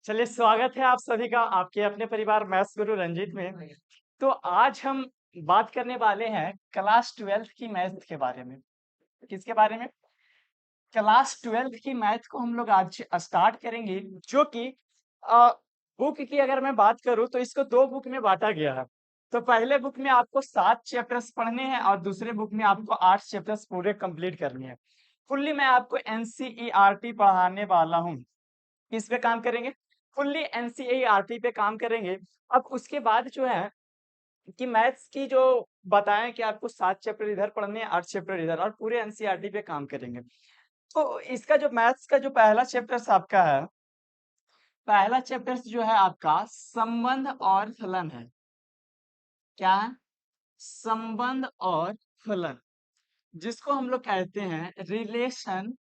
चलिए स्वागत है आप सभी का आपके अपने परिवार मैथ्स गुरु रंजीत में। तो आज हम बात करने वाले हैं क्लास 12th की मैथ के बारे में। किसके बारे में? क्लास 12th की मैथ को हम लोग आज स्टार्ट करेंगे जो कि अ, बुक की अगर मैं बात करूँ तो इसको 2 बुक में बाँटा गया है। तो पहले बुक में आपको 7 चैप्टर्स पढ़ने हैं और दूसरे बुक में आपको 8 चैप्टर्स पूरे कंप्लीट करने हैं। फुल्ली मैं आपको एनसीईआरटी पढ़ाने वाला हूँ। किस पे काम करेंगे? फुल्ली एनसीईआरटी पे काम करेंगे। अब उसके बाद जो है कि मैथ्स की जो बताएँ कि आपको 7 चैप्टर इधर पढ़ने हैं, 8 चैप्टर इधर और पूरे एनसीईआरटी पे काम करेंगे। तो इसका जो मैथ्स का जो पहला चैप्टर्स आपका है, पहला चैप्टर्स जो है आपका संबंध और फलन है। क्या है? संबंध और फलन, जिसको हम लोग कहते हैं रिलेशन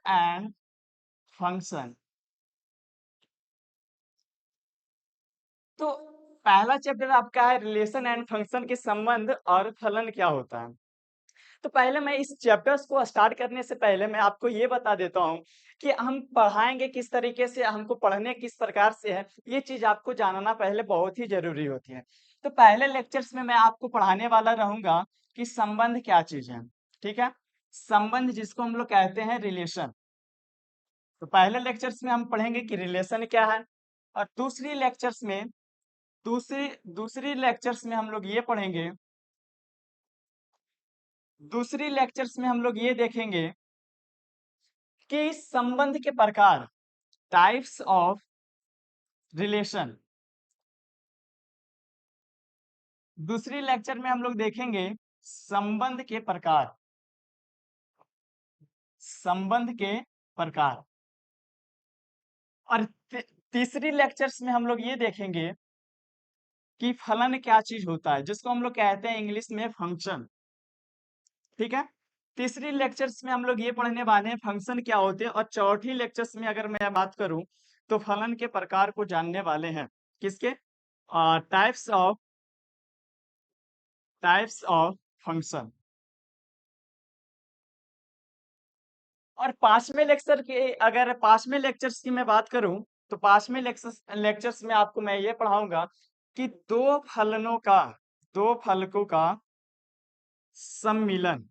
एंड फंक्शन। तो पहला चैप्टर आपका है रिलेशन एंड फंक्शन के संबंध और फलन क्या होता है। तो पहले मैं इस चैप्टर्स को स्टार्ट करने से पहले मैं आपको ये बता देता हूँ कि हम पढ़ाएंगे किस तरीके से, हमको पढ़ने किस प्रकार से है, ये चीज आपको जानना पहले बहुत ही जरूरी होती है। तो पहले लेक्चर्स में मैं आपको पढ़ाने वाला रहूंगा कि संबंध क्या चीज है। ठीक है? संबंध जिसको हम लोग कहते हैं रिलेशन। तो पहले लेक्चर्स में हम पढ़ेंगे कि रिलेशन क्या है और दूसरी लेक्चर्स में हम लोग ये पढ़ेंगे, दूसरी लेक्चर्स में हम लोग ये देखेंगे कि संबंध के प्रकार, टाइप्स ऑफ रिलेशन। दूसरी लेक्चर में हम लोग देखेंगे संबंध के प्रकार, संबंध के प्रकार। और तीसरी लेक्चर्स में हम लोग ये देखेंगे कि फलन क्या चीज होता है, जिसको हम लोग कहते हैं इंग्लिश में फंक्शन। ठीक है? तीसरी लेक्चर्स में हम लोग ये पढ़ने वाले हैं फंक्शन क्या होते हैं और चौथी लेक्चर्स में अगर मैं बात करूं तो फलन के प्रकार को जानने वाले हैं। किसके? Types of function. और पांचवें लेक्चर्स की मैं बात करूं तो पांचवें लेक्चर्स में आपको मैं ये पढ़ाऊंगा कि दो फलकों का सम्मिलन,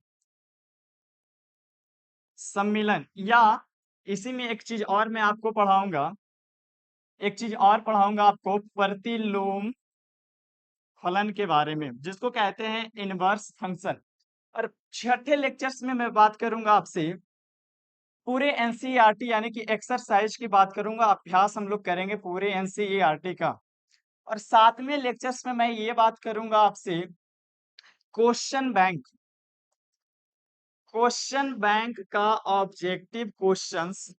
या इसी में एक चीज और पढ़ाऊंगा आपको प्रतिलोम फलन के बारे में, जिसको कहते हैं इनवर्स फंक्शन। और छठे लेक्चर्स में मैं बात करूंगा आपसे पूरे एनसीईआरटी यानी कि एक्सरसाइज की बात करूंगा, अभ्यास हम लोग करेंगे पूरे एनसीईआरटी का। और सातवें लेक्चर्स में मैं ये बात करूंगा आपसे क्वेश्चन बैंक, क्वेश्चन बैंक का ऑब्जेक्टिव क्वेश्चंस।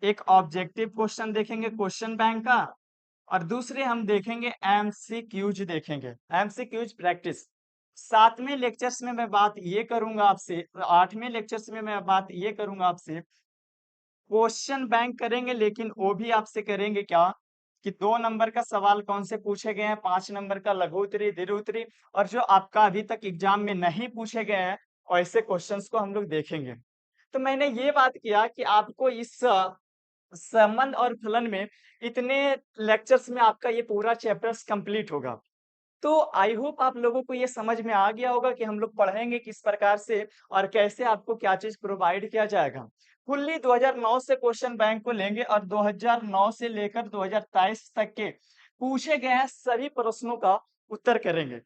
एक ऑब्जेक्टिव क्वेश्चन देखेंगे क्वेश्चन बैंक का और दूसरे हम देखेंगे एमसीक्यूज, देखेंगे एमसीक्यूज प्रैक्टिस। सातवें लेक्चर्स में मैं बात ये करूंगा आपसे, आठवें लेक्चर्स में मैं बात ये करूंगा आपसे क्वेश्चन बैंक करेंगे, लेकिन वो भी आपसे करेंगे क्या कि 2 नंबर का सवाल कौन से पूछे गए हैं, 5 नंबर का लघु उत्तरी, दीर्घ उत्तरी और जो आपका अभी तक एग्जाम में नहीं पूछे गए हैं ऐसे क्वेश्चंस को हम लोग देखेंगे। तो मैंने ये बात किया कि आपको इस संबंध और फलन में इतने लेक्चर्स में आपका ये पूरा चैप्टर्स कंप्लीट होगा। तो आई होप आप लोगों को ये समझ में आ गया होगा कि हम लोग पढ़ेंगे किस प्रकार से और कैसे आपको क्या चीज प्रोवाइड किया जाएगा। फुल्ली 2009 से क्वेश्चन बैंक को लेंगे और 2009 से लेकर 2023 तक के पूछे गए हैं सभी प्रश्नों का उत्तर करेंगे।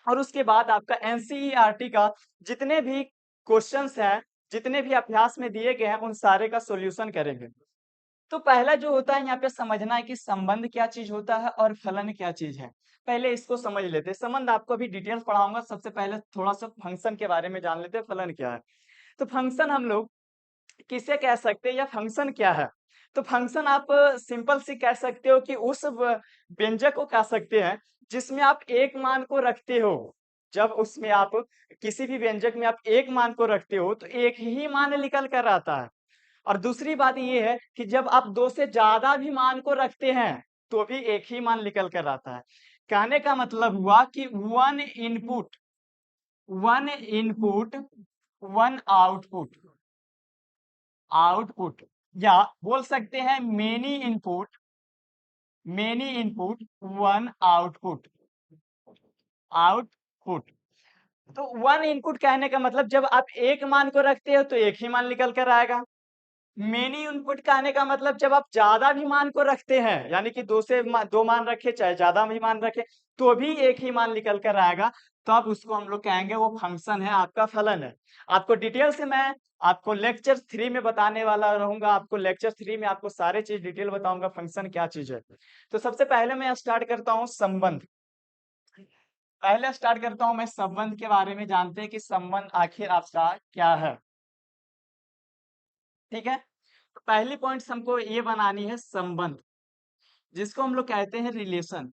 और उसके बाद आपका एनसीईआरटी का जितने भी क्वेश्चंस हैं, जितने भी अभ्यास में दिए गए हैं उन सारे का सॉल्यूशन करेंगे। तो पहला जो होता है यहाँ पे समझना है कि संबंध क्या चीज होता है और फलन क्या चीज है। पहले इसको समझ लेते हैं। संबंध आपको अभी डिटेल्स पढ़ाऊंगा, सबसे पहले थोड़ा सा फंक्शन के बारे में जान लेते हैं फलन क्या है। तो फंक्शन हम लोग किसे कह सकते हैं या फंक्शन क्या है? तो फंक्शन आप सिंपल सी कह सकते हो कि उस व्यंजक को कह सकते हैं जिसमें आप एक मान को रखते हो। जब उसमें आप किसी भी व्यंजक में आप एक मान को रखते हो तो एक ही मान निकल कर आता है। और दूसरी बात ये है कि जब आप 2 से ज्यादा भी मान को रखते हैं तो भी एक ही मान निकल कर आता है। कहने का मतलब हुआ कि one input one output, output, या बोल सकते हैं many input one output, output. तो वन इनपुट कहने का मतलब जब आप एक मान को रखते हो तो एक ही मान निकल कर आएगा। मेनी इनपुट कहने का मतलब जब आप ज्यादा भी मान को रखते हैं, यानी कि दो मान रखे चाहे ज्यादा भी मान रखे, तो भी एक ही मान निकल कर आएगा। तो आप उसको हम लोग कहेंगे वो फंक्शन है, आपका फलन है। आपको डिटेल से मैं आपको लेक्चर 3 में बताने वाला रहूंगा। आपको लेक्चर 3 में आपको सारे चीज डिटेल बताऊंगा, फंक्शन क्या चीज है। तो सबसे पहले मैं स्टार्ट करता हूँ संबंध। पहले स्टार्ट करता हूं मैं संबंध के बारे में। जानते हैं कि संबंध आखिर आपका क्या है, ठीक है। तो पहली पॉइंट हमको ये बनानी है संबंध, जिसको हम लोग कहते हैं रिलेशन।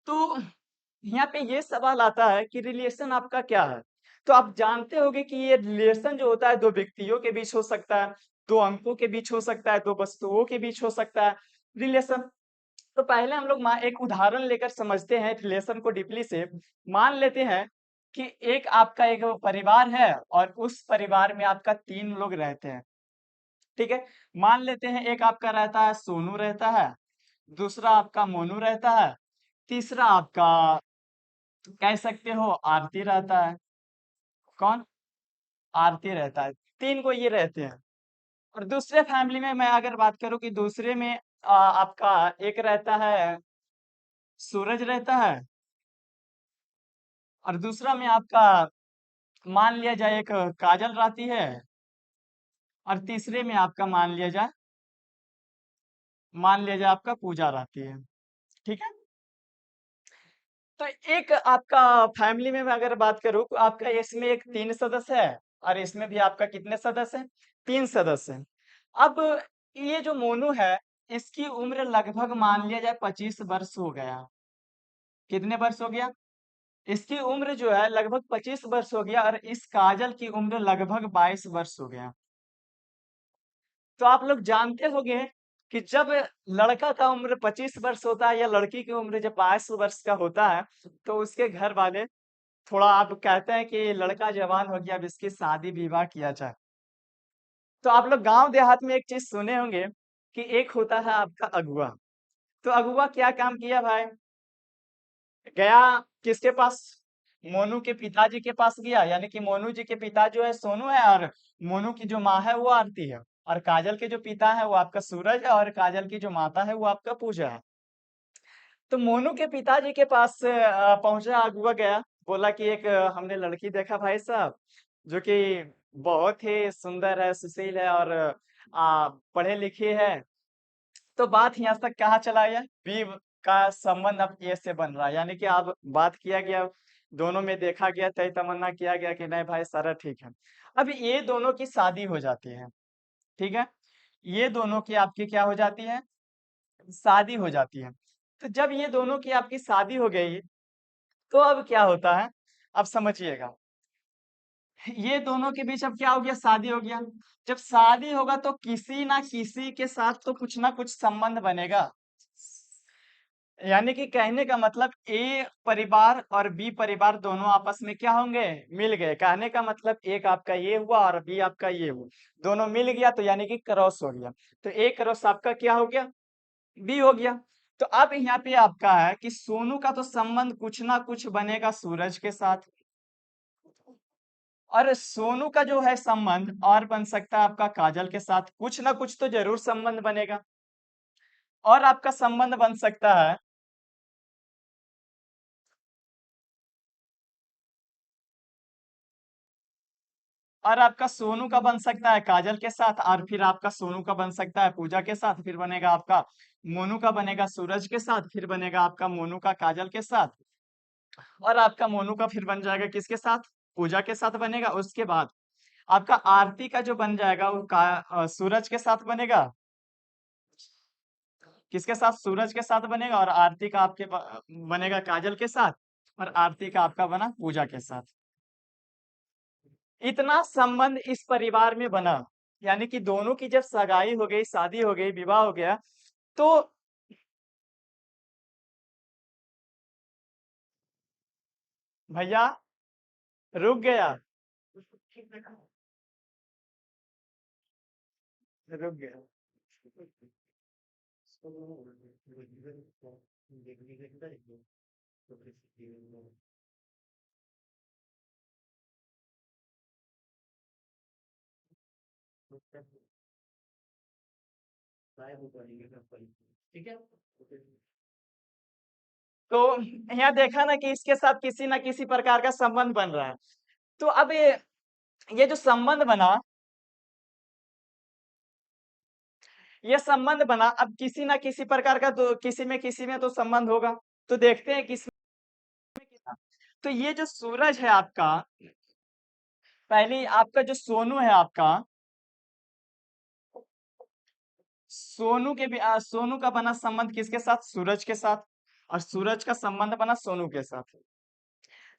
तो यहाँ पे ये सवाल आता है कि रिलेशन आपका क्या है। तो आप जानते होंगे कि ये रिलेशन जो होता है दो व्यक्तियों के बीच हो सकता है, दो अंकों के बीच हो सकता है, दो वस्तुओं के बीच हो सकता है रिलेशन। तो पहले हम लोग एक उदाहरण लेकर समझते हैं रिलेशन को डीपली से। मान लेते हैं कि एक परिवार है और उस परिवार में आपका 3 लोग रहते हैं, ठीक है। मान लेते हैं एक आपका रहता है सोनू रहता है, दूसरा आपका मोनू रहता है, तीसरा आपका कह सकते हो आरती रहता है। कौन? आरती रहता है। 3 को ये रहते हैं। और दूसरे फैमिली में मैं अगर बात करूं कि दूसरे में आपका एक रहता है सूरज रहता है, और दूसरा में आपका मान लिया जाए एक काजल रहती है, और तीसरे में आपका मान लिया जाए आपका पूजा रहती है, ठीक है। तो एक आपका फैमिली में मैं अगर बात करूं तो आपका इसमें एक 3 सदस्य है, और इसमें भी आपका कितने सदस्य हैं? 3 सदस्य हैं। अब ये जो मोनू है, इसकी उम्र लगभग मान लिया जाए 25 वर्ष हो गया। कितने वर्ष हो गया? इसकी उम्र जो है लगभग 25 वर्ष हो गया, और इस काजल की उम्र लगभग 22 वर्ष हो गया। तो आप लोग जानते होंगे कि जब लड़का का उम्र 25 वर्ष होता है या लड़की की उम्र जब 22 वर्ष का होता है, तो उसके घर वाले थोड़ा आप कहते हैं कि लड़का जवान हो गया, अब इसकी शादी विवाह किया जाए। तो आप लोग गांव देहात में एक चीज सुने होंगे कि एक होता है आपका अगुआ। तो अगुआ क्या काम किया भाई? गया किसके पास? मोनू के पिताजी के पास गया, यानी कि मोनू जी के पिता जो है सोनू है, और मोनू की जो माँ है वो आरती है, और काजल के जो पिता है वो आपका सूरज है, और काजल की जो माता है वो आपका पूजा है। तो मोनू के पिताजी के पास पहुंचा अगुआ, गया, बोला कि एक हमने लड़की देखा भाई साहब, जो कि बहुत ही सुंदर है, सुशील है, और पढ़े लिखे है। तो बात यहाँ तक कहाँ चला गया? बी का संबंध अब ए से बन रहा है, यानी कि अब बात किया गया, दोनों में देखा गया, तय तमन्ना किया गया कि नहीं भाई सारा ठीक है। अब ये दोनों की शादी हो जाती है, ठीक है। ये दोनों की आपकी क्या हो जाती है? शादी हो जाती है। तो जब ये दोनों की आपकी शादी हो गई, तो अब क्या होता है? अब समझिएगा, ये दोनों के बीच अब क्या हो गया? शादी हो गया। जब शादी होगा तो किसी ना किसी के साथ तो कुछ ना कुछ संबंध बनेगा। यानी कि कहने का मतलब ए परिवार और बी परिवार दोनों आपस में क्या होंगे? मिल गए। कहने का मतलब एक आपका ये हुआ और बी आपका ये हुआ, दोनों मिल गया, तो यानी कि क्रॉस हो गया। तो ए क्रॉस आपका क्या हो गया? बी हो गया। तो अब यहाँ पे आपका है कि सोनू का तो संबंध कुछ ना कुछ बनेगा सूरज के साथ, और सोनू का जो है संबंध और बन सकता है आपका काजल के साथ, कुछ ना कुछ तो जरूर संबंध बनेगा। और आपका संबंध बन सकता है, और आपका सोनू का बन सकता है काजल के साथ, और फिर आपका सोनू का बन सकता है पूजा के साथ, फिर बनेगा आपका मोनू का बनेगा सूरज के साथ, फिर बनेगा आपका मोनू का काजल के साथ, और आपका मोनू का फिर बन जाएगा किसके साथ? पूजा के साथ बनेगा। उसके बाद आपका आरती का जो बन जाएगा वो सूरज के साथ बनेगा। किसके साथ? सूरज के साथ बनेगा। और आरती का आपके बनेगा काजल के साथ, और आरती का आपका बना पूजा के साथ। इतना संबंध इस परिवार में बना, यानी कि दोनों की जब सगाई हो गई, शादी हो गई, विवाह हो गया, तो भैया रुक गया, रुक गया। तो यहाँ देखा ना कि इसके साथ किसी ना किसी प्रकार का संबंध बन रहा है। तो अब ये जो संबंध बना, ये संबंध बना, अब किसी ना किसी प्रकार का तो किसी में तो संबंध होगा। तो देखते हैं किस। तो ये जो सूरज है आपका, पहले आपका जो सोनू है आपका, सोनू का बना संबंध किसके साथ? सूरज के साथ। और सूरज का संबंध बना सोनू के साथ।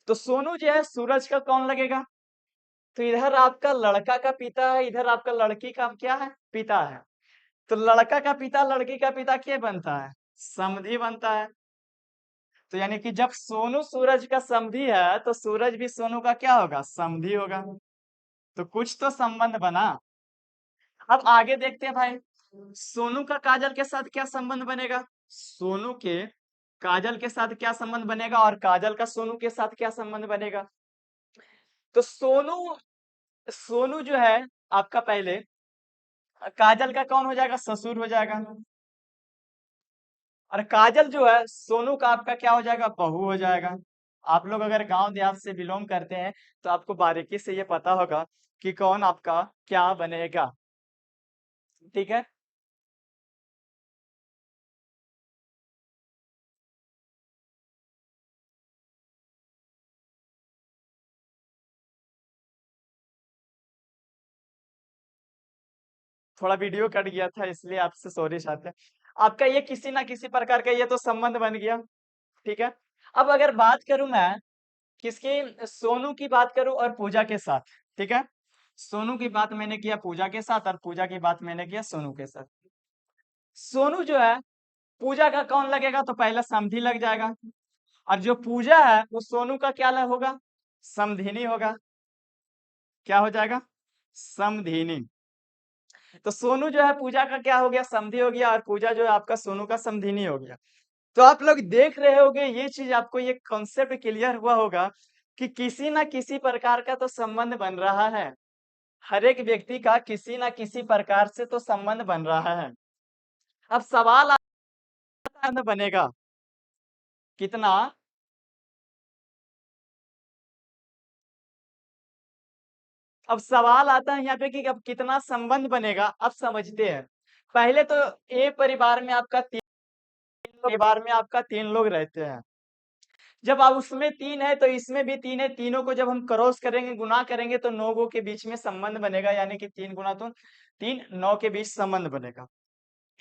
तो सोनू जो है सूरज का कौन लगेगा? तो इधर आपका लड़का का पिता है, इधर आपका लड़की का क्या है? पिता है। तो लड़का का पिता लड़की का पिता क्या बनता है? समधी बनता है। तो यानी कि जब सोनू सूरज का समधी है तो सूरज भी सोनू का क्या होगा? समधी होगा। तो कुछ तो संबंध बना। अब आगे देखते हैं भाई, सोनू का काजल के साथ क्या संबंध बनेगा? सोनू के काजल के साथ क्या संबंध बनेगा और काजल का सोनू के साथ क्या संबंध बनेगा? तो सोनू सोनू जो है आपका पहले काजल का कौन हो जाएगा? ससुर हो जाएगा। और काजल जो है सोनू का आपका क्या हो जाएगा? बहू हो जाएगा। आप लोग अगर गांव देहात से बिलोंग करते हैं तो आपको बारीकी से ये पता होगा कि कौन आपका क्या बनेगा। ठीक है। थोड़ा वीडियो कट गया था इसलिए आपसे सॉरी चाहते हैं। आपका ये किसी ना किसी प्रकार का ये तो संबंध बन गया। ठीक है। अब अगर बात करूं मैं किसकी, सोनू की बात करूं और पूजा के साथ। ठीक है। सोनू की बात मैंने किया पूजा के साथ और पूजा की बात मैंने किया सोनू के साथ। सोनू जो है पूजा का कौन लगेगा? तो पहले समधी लग जाएगा। और जो पूजा है वो सोनू का क्या होगा? समधिनी होगा। क्या हो जाएगा? समधिनी। तो सोनू जो है पूजा का क्या हो गया? समधी हो गया। और पूजा जो है आपका सोनू का समधिनी हो गया। तो आप लोग देख रहे होगे ये चीज, आपको ये कॉन्सेप्ट क्लियर हुआ होगा कि किसी ना किसी प्रकार का तो संबंध बन रहा है। हर एक व्यक्ति का किसी ना किसी प्रकार से तो संबंध बन रहा है। अब सवाल आता है बनेगा कितना। अब सवाल आता है यहाँ पे कि अब कितना संबंध बनेगा। अब समझते हैं। पहले तो ए परिवार में आपका परिवार में आपका 3 लोग रहते हैं। जब आप उसमें 3 है तो इसमें भी 3 है, तीनों को जब हम क्रॉस करेंगे गुना करेंगे तो 9 के बीच में संबंध बनेगा, यानी कि 3 गुना तो 3, 9 के बीच संबंध बनेगा।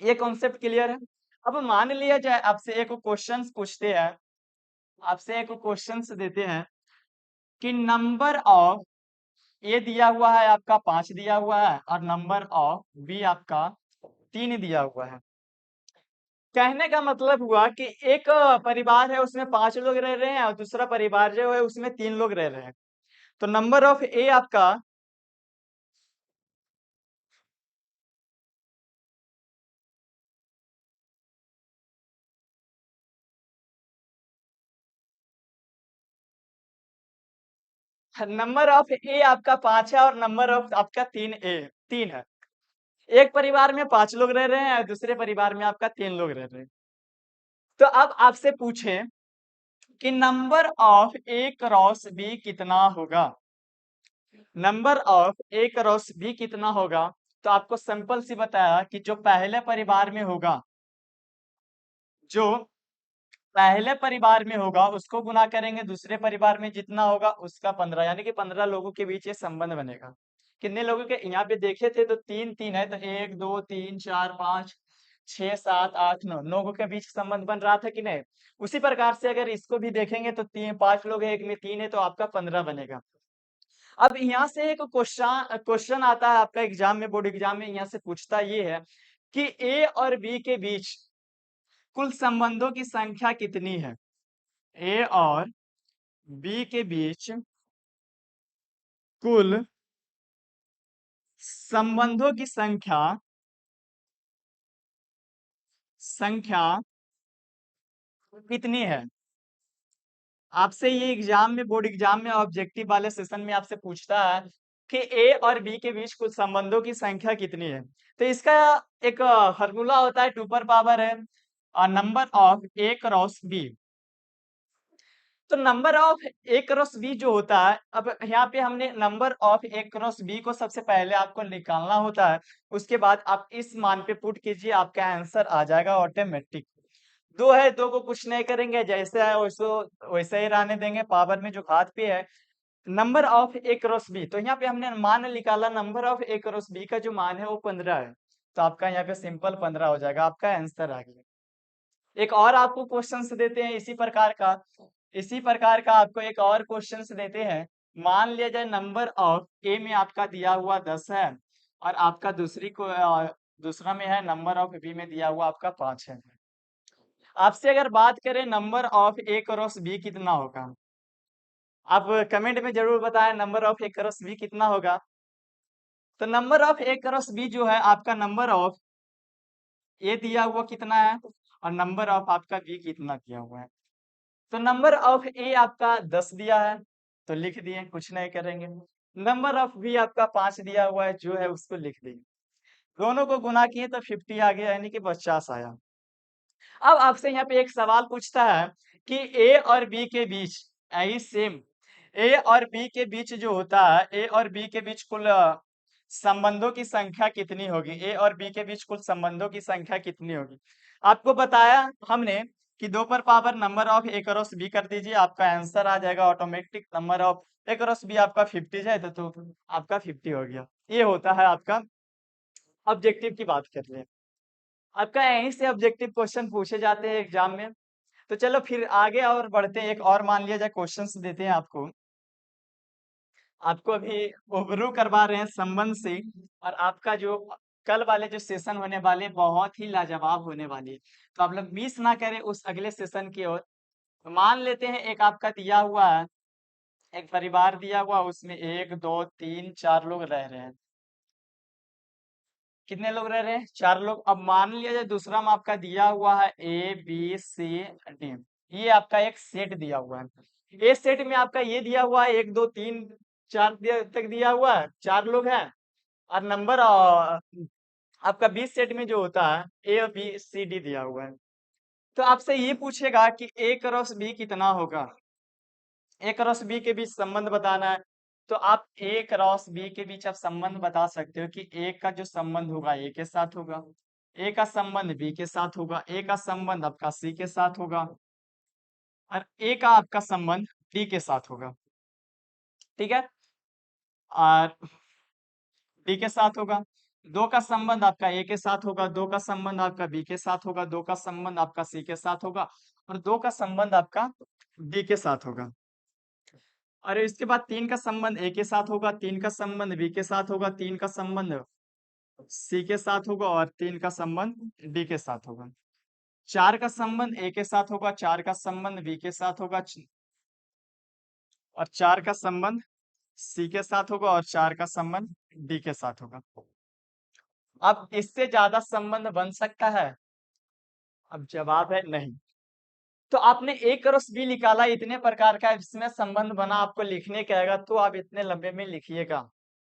ये कॉन्सेप्ट क्लियर है। अब मान लिया जाए आपसे एक क्वेश्चन पूछते हैं, आपसे एक क्वेश्चन देते हैं कि नंबर ऑफ ए दिया हुआ है आपका 5 दिया हुआ है और नंबर ऑफ बी आपका 3 दिया हुआ है। कहने का मतलब हुआ कि एक परिवार है उसमें 5 लोग रह रहे हैं और दूसरा परिवार जो है उसमें 3 लोग रह रहे हैं। तो नंबर ऑफ ए आपका नंबर ऑफ ए आपका 5 है और नंबर ऑफ आपका 3 है। एक परिवार में 5 लोग रह रहे हैं और दूसरे परिवार में आपका 3 लोग रह रहे हैं। तो अब आपसे पूछे कि number of A cross b कितना होगा? Number of A cross b कितना होगा? तो आपको सिंपल सी बताया कि जो पहले परिवार में होगा, जो पहले परिवार में होगा उसको गुना करेंगे दूसरे परिवार में जितना होगा उसका 15, यानी कि 15 लोगों के बीच ये संबंध बनेगा। कितने लोगों के यहाँ पे देखे थे तो 3 3 है, तो 1 2 3 4 5 6 7 8 9 लोगों के बीच संबंध बन रहा था कि नहीं? उसी प्रकार से अगर इसको भी देखेंगे तो 5 लोग है, एक में 3 है, तो आपका 15 बनेगा। अब यहाँ से एक क्वेश्चन क्वेश्चन आता है आपका एग्जाम में, बोर्ड एग्जाम में, यहाँ से पूछता ये है कि ए और बी के बीच कुल संबंधों की संख्या कितनी है? ए और बी के बीच कुल संबंधों की संख्या कितनी है। आपसे ये एग्जाम में, बोर्ड एग्जाम में, ऑब्जेक्टिव वाले सेशन में आपसे पूछता है कि ए और बी के बीच कुल संबंधों की संख्या कितनी है। तो इसका एक फॉर्मूला होता है, 2 पर पावर है number of A cross B. तो number of A cross B जो होता है, अब यहाँ पे हमने number of A cross B को सबसे पहले आपको निकालना होता है। उसके बाद आप इस मान पे पुट कीजिए, आपका आंसर आ जाएगा ऑटोमेटिक। दो है, दो को कुछ नहीं करेंगे, जैसे है वैसे ही रहने देंगे, पावर में जो हाथ पे है। Number of A cross B, तो यहाँ पे हमने मान निकाला, number of A cross b का जो मान है वो 15 है। तो आपका यहाँ पे सिंपल 15 हो जाएगा, आपका आंसर आ गया। एक और आपको क्वेश्चंस देते हैं इसी प्रकार का आपको एक और क्वेश्चंस देते हैं। मान लिया जाए नंबर ऑफ ए में आपका दिया हुआ 10 है, और आपका दूसरा में है नंबर ऑफ बी में दिया हुआ आपका 5 है। आपसे अगर बात करें number of A cross b कितना होगा, आप कमेंट में जरूर बताएं number of A cross b कितना होगा। तो number of A cross B जो है, आपका नंबर ऑफ ए दिया हुआ कितना है, और नंबर ऑफ आपका बी कितना दिया हुआ है। तो नंबर ऑफ ए आपका 10 दिया है, तो लिख दिए, कुछ नहीं करेंगे। नंबर ऑफ बी आपका 5 दिया हुआ है, जो है उसको लिख दिए। दोनों को गुना किए तो 50 आ गया, यानी कि 50 आया। अब आपसे यहाँ पे एक सवाल पूछता है कि ए और बी के बीच, आई सेम, ए और बी के बीच जो होता है, ए और बी के बीच कुल संबंधों की संख्या कितनी होगी। ए और बी के बीच कुल संबंधों की संख्या कितनी होगी। आपको बताया हमने कि 2 पर power number of A cross b कर दीजिए, आपका आंसर आ जाएगा automatic. Number of A cross b आपका 50 जाए तो आपका 50 हो गया। ये होता है आपका ऑब्जेक्टिव की बात कर रहे हैं। आपका यहीं से ऑब्जेक्टिव क्वेश्चन पूछे जाते हैं एग्जाम में। तो चलो फिर आगे और बढ़ते हैं, एक और मान लिया जाए क्वेश्चंस देते हैं आपको। आपको अभी ओवरव्यू करवा रहे हैं संबंध से, और आपका जो कल वाले जो सेशन होने वाले बहुत ही लाजवाब होने वाले हैं। तो आप लोग मिस ना करें उस अगले सेशन की ओर। तो मान लेते हैं एक आपका दिया हुआ है, एक परिवार दिया हुआ, उसमें 1 2 3 4 लोग रह रहे हैं। कितने लोग रह रहे हैं, 4 लोग। अब मान लिया जाए दूसरा में आपका दिया हुआ है ए बी सी डी, ये आपका एक सेट दिया हुआ है। ए सेट में आपका ये दिया हुआ है 1 2 3 4 तक दिया हुआ है, 4 लोग हैं। और नंबर आपका बी सेट में जो होता है ए और बी सी डी दिया हुआ है। तो आपसे ये पूछेगा कि ए क्रॉस बी कितना होगा, ए क्रॉस बी के बीच संबंध बताना है। तो आप ए क्रॉस बी के बीच आप संबंध बता सकते हो कि ए का जो संबंध होगा ए के साथ होगा, ए का संबंध बी के साथ होगा, ए का संबंध आपका सी के साथ होगा, और ए का आपका संबंध डी के साथ होगा। ठीक है, और डी के साथ होगा। दो का संबंध आपका ए के साथ होगा, दो का संबंध आपका बी के साथ होगा, दो का संबंध आपका सी के साथ होगा, और दो का संबंध आपका डी के साथ होगा। और इसके बाद 3 का संबंध ए के साथ होगा, 3 का संबंध बी के साथ होगा, 3 का संबंध सी के साथ होगा, और 3 का संबंध डी के साथ होगा। 4 का संबंध ए के साथ होगा, 4 का संबंध बी के साथ होगा, और 4 का संबंध सी के साथ होगा, और 4 का संबंध डी के साथ होगा। अब इससे ज्यादा संबंध बन सकता है? अब जवाब है नहीं। तो आपने ए क्रॉस बी निकाला, इतने प्रकार का इसमें संबंध बना, आपको लिखने का आएगा तो आप इतने लंबे में लिखिएगा।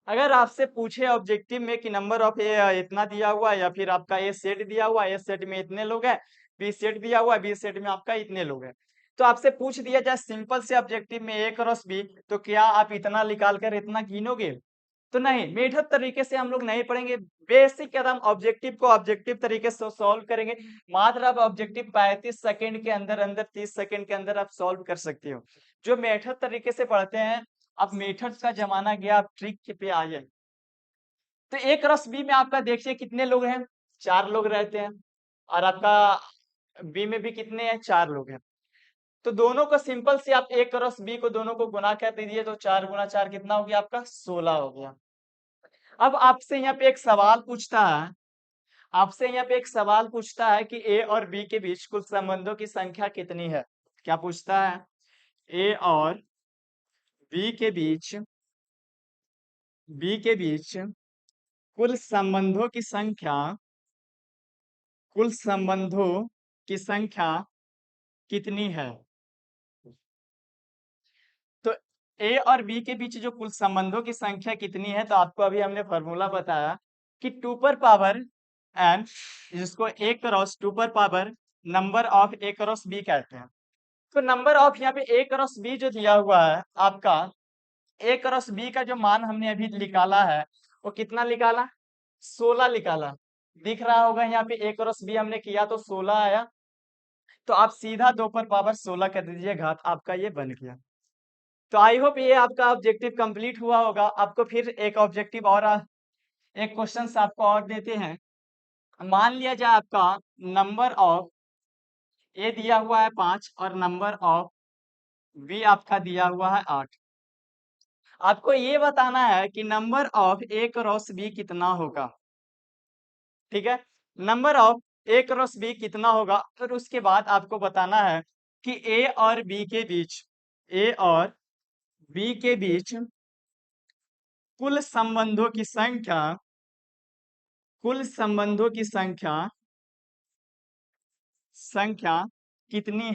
अगर आपसे पूछे ऑब्जेक्टिव में कि नंबर ऑफ ए इतना दिया हुआ है, या फिर आपका ए सेट दिया हुआ है, ए सेट में इतने लोग हैं, बी सेट दिया हुआ है, बी सेट में आपका इतने लोग हैं, तो आपसे पूछ दिया जाए सिंपल से ऑब्जेक्टिव में ए क्रॉस बी, तो क्या आप इतना निकाल कर इतना गिनोगे? तो नहीं, मेथड तरीके से हम लोग नहीं पढ़ेंगे। बेसिक एकदम ऑब्जेक्टिव को ऑब्जेक्टिव तरीके से सॉल्व करेंगे। मात्र आप ऑब्जेक्टिव 35 सेकंड के अंदर अंदर, 30 सेकंड के अंदर आप सॉल्व कर सकते हो। जो मेथड तरीके से पढ़ते हैं, अब मेथड्स का जमाना गया, आप ट्रिक पे आ जाए। तो ए क्रॉस बी में आपका देखिए कितने लोग हैं, 4 लोग रहते हैं, और आपका बी में भी कितने हैं, 4 लोग हैं। तो दोनों को सिंपल से आप ए क्रॉस बी को दोनों को गुना कर दीजिए, तो 4 गुना 4 कितना हो गया आपका, 16 हो गया। अब आपसे यहाँ पे एक सवाल पूछता है कि ए और बी के बीच कुल संबंधों की संख्या कितनी है। क्या पूछता है ए और बी के बीच कुल संबंधों की संख्या कितनी है? तो ए और बी के बीच जो कुल संबंधों की संख्या कितनी है, तो आपको अभी हमने फॉर्मूला बताया कि 2 पर पावर एन, जिसको ए क्रॉस 2 पर power number of A cross b कहते हैं। तो नंबर ऑफ यहाँ पे ए क्रॉस बी जो दिया हुआ है आपका, ए क्रॉस बी का जो मान हमने अभी निकाला है वो कितना निकाला? 16 निकाला। दिख रहा होगा यहाँ पे ए क्रॉस बी हमने किया तो 16 आया। तो आप सीधा 2 पर पावर 16 कर दीजिए, घात आपका ये बन गया। तो आई होप ये आपका ऑब्जेक्टिव कंप्लीट हुआ होगा। आपको फिर एक ऑब्जेक्टिव और एक क्वेश्चन आपको और देते हैं। मान लिया जाए आपका नंबर ऑफ ए दिया हुआ है 5 और नंबर ऑफ बी आपका दिया हुआ है 8। आपको ये बताना है कि number of A cross b कितना होगा। ठीक है, number of A cross b कितना होगा, फिर उसके बाद आपको बताना है कि ए और बी के बीच कुल संबंधों की संख्या संख्या कितनी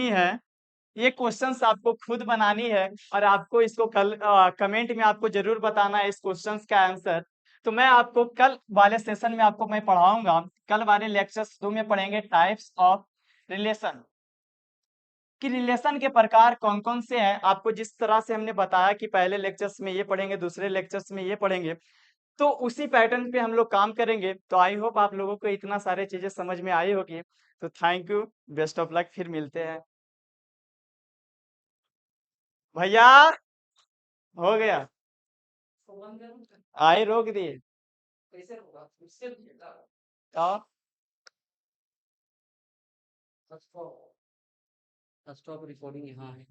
है? ये क्वेश्चंस आपको खुद बनानी है और आपको इसको कल कमेंट में आपको जरूर बताना है इस क्वेश्चंस का आंसर। तो मैं आपको कल वाले सेशन में आपको मैं पढ़ाऊंगा। कल वाले लेक्चर्स 2 में पढ़ेंगे टाइप्स ऑफ रिलेशन, कि रिलेशन के प्रकार कौन कौन से हैं। आपको जिस तरह से हमने बताया कि पहले लेक्चर्स में ये पढ़ेंगे, दूसरे लेक्चर्स में ये पढ़ेंगे, तो उसी पैटर्न पे हम लोग काम करेंगे। तो आई होप आप लोगों को इतना सारे चीजें समझ में आई होगी। तो thank you, best of luck, फिर मिलते हैं भैया। हो गया, आए रोक दिए। तो स्टॉप रिकॉर्डिंग यहाँ है।